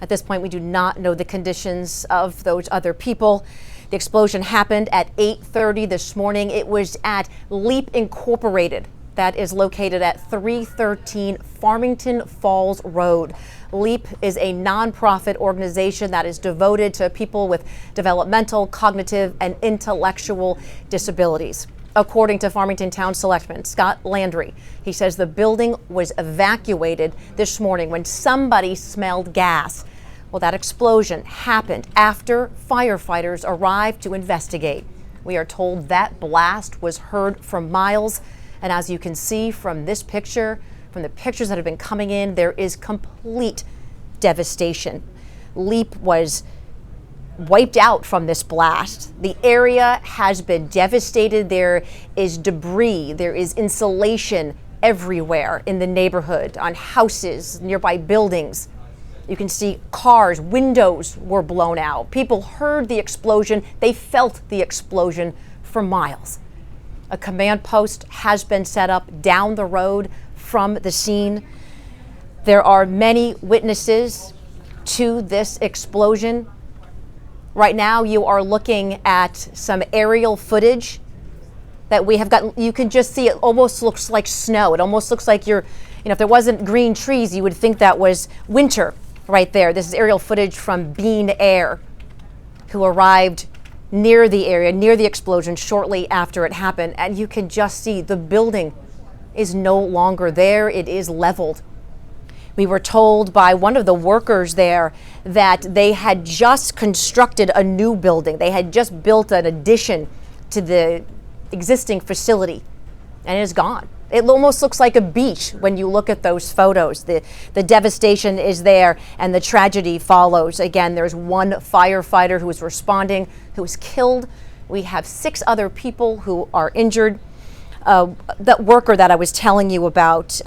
At this point, we do not know the conditions of those other people. The explosion happened at 8:30 this morning. It was at Leap Incorporated. That is located at 313 Farmington Falls Road. LEAP is a nonprofit organization that is devoted to people with developmental, cognitive, and intellectual disabilities. According to Farmington Town Selectman Scott Landry, he says the building was evacuated this morning when somebody smelled gas. Well, that explosion happened after firefighters arrived to investigate. We are told that blast was heard from miles. And as you can see from this picture, from the pictures that have been coming in, there is complete devastation. LEAP was wiped out from this blast. The area has been devastated. There is debris, there is insulation everywhere in the neighborhood, on houses, nearby buildings. You can see cars, windows were blown out. People heard the explosion. They felt the explosion for miles. A command post has been set up down the road from the scene. There are many witnesses to this explosion. Right now, you are looking at some aerial footage that we have gotten. You can just see it almost looks like snow. It almost looks like if there wasn't green trees, you would think that was winter right there. This is aerial footage from Bean Air, who arrived near the area, near the explosion shortly after it happened. And you can just see the building is no longer there. It is leveled. We were told by one of the workers there that they had just constructed a new building. They had just built an addition to the existing facility, and it is gone. It almost looks like a beach when you look at those photos. The devastation is there and the tragedy follows. Again, there's one firefighter who was responding who was killed. We have 6 other people who are injured. That worker that I was telling you about,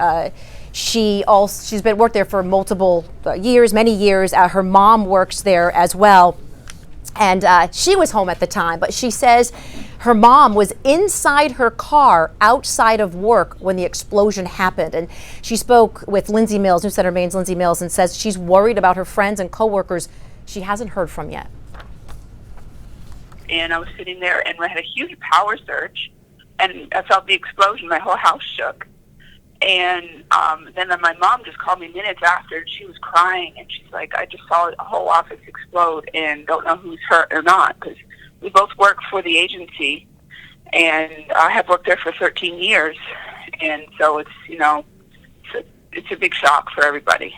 she's been worked there for multiple years, many years. Her mom works there as well. And she was home at the time, but she says her mom was inside her car outside of work when the explosion happened. And she spoke with Lindsay Mills, News Center Maine's Lindsay Mills, and says she's worried about her friends and coworkers she hasn't heard from yet. And I was sitting there and I had a huge power surge and I felt the explosion. My whole house shook. And then my mom just called me minutes after, and she was crying, and she's like, I just saw a whole office explode and don't know who's hurt or not, because we both work for the agency, and I have worked there for 13 years, and so it's a big shock for everybody.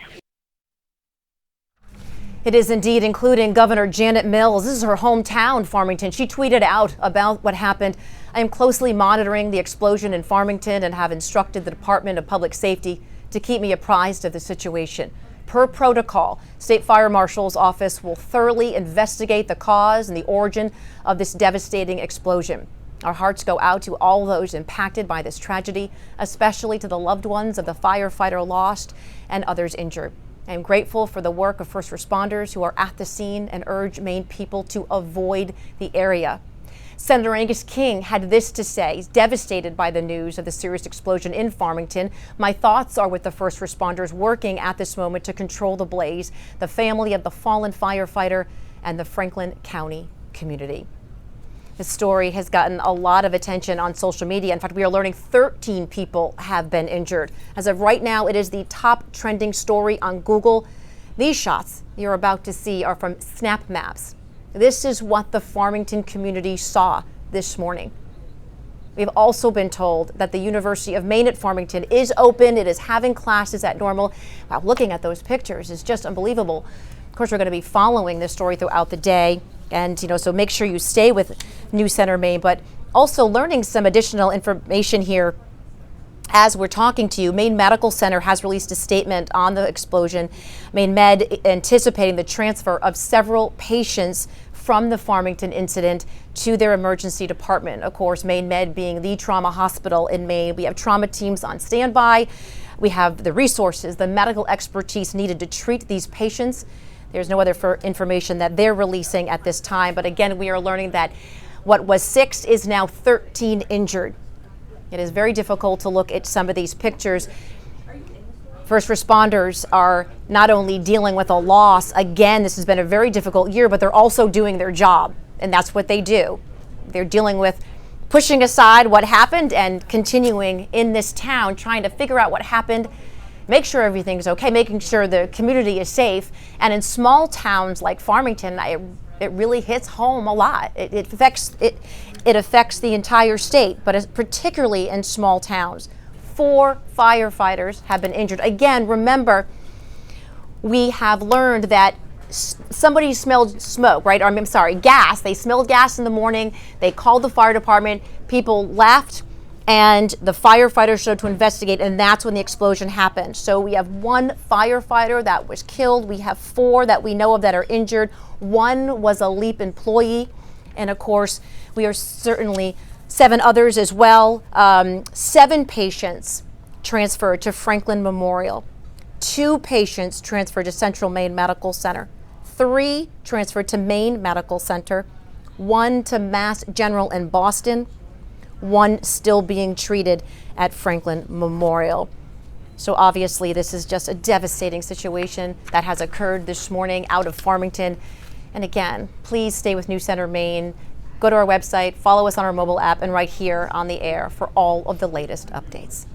It is indeed, including Governor Janet Mills. This is her hometown, Farmington. She tweeted out about what happened. I am closely monitoring the explosion in Farmington and have instructed the Department of Public Safety to keep me apprised of the situation. Per protocol, State Fire Marshal's office will thoroughly investigate the cause and the origin of this devastating explosion. Our hearts go out to all those impacted by this tragedy, especially to the loved ones of the firefighter lost and others injured. I am grateful for the work of first responders who are at the scene and urge Maine people to avoid the area. Senator Angus King had this to say. He's devastated by the news of the serious explosion in Farmington. My thoughts are with the first responders working at this moment to control the blaze, the family of the fallen firefighter, and the Franklin County community. This story has gotten a lot of attention on social media. In fact, we are learning 13 people have been injured. As of right now, it is the top trending story on Google. These shots you're about to see are from Snap Maps. This is what the Farmington community saw this morning. We've also been told that the University of Maine at Farmington is open. It is having classes at normal. Wow, looking at those pictures is just unbelievable. Of course, we're going to be following this story throughout the day. And, so make sure you stay with News Center Maine, but also learning some additional information here as we're talking to you. Maine Medical Center has released a statement on the explosion. Maine Med anticipating the transfer of several patients from the Farmington incident to their emergency department. Of course, Maine Med being the trauma hospital in Maine. We have trauma teams on standby. We have the resources, the medical expertise needed to treat these patients. There's no other information that they're releasing at this time. But again, we are learning that what was 6 is now 13 injured. It is very difficult to look at some of these pictures. First responders are not only dealing with a loss, again, this has been a very difficult year, but they're also doing their job, and that's what they do. They're dealing with pushing aside what happened and continuing in this town, trying to figure out what happened, make sure everything's okay, making sure the community is safe. And in small towns like Farmington, it really hits home a lot. It affects the entire state, but particularly in small towns. 4 firefighters have been injured. Again, remember, we have learned that somebody smelled smoke, right? Or, I'm sorry, gas. They smelled gas in the morning. They called the fire department. People left, and the firefighters showed to investigate, and that's when the explosion happened. So we have 1 firefighter that was killed. We have 4 that we know of that are injured. 1 was a LEAP employee, and of course, we are certainly 7 others as well. 7 patients transferred to Franklin Memorial. 2 patients transferred to Central Maine Medical Center. 3 transferred to Maine Medical Center. 1 to Mass General in Boston. 1 still being treated at Franklin Memorial. So obviously this is just a devastating situation that has occurred this morning out of Farmington. And again, please stay with News Center Maine. Go to our website, follow us on our mobile app, and right here on the air for all of the latest updates.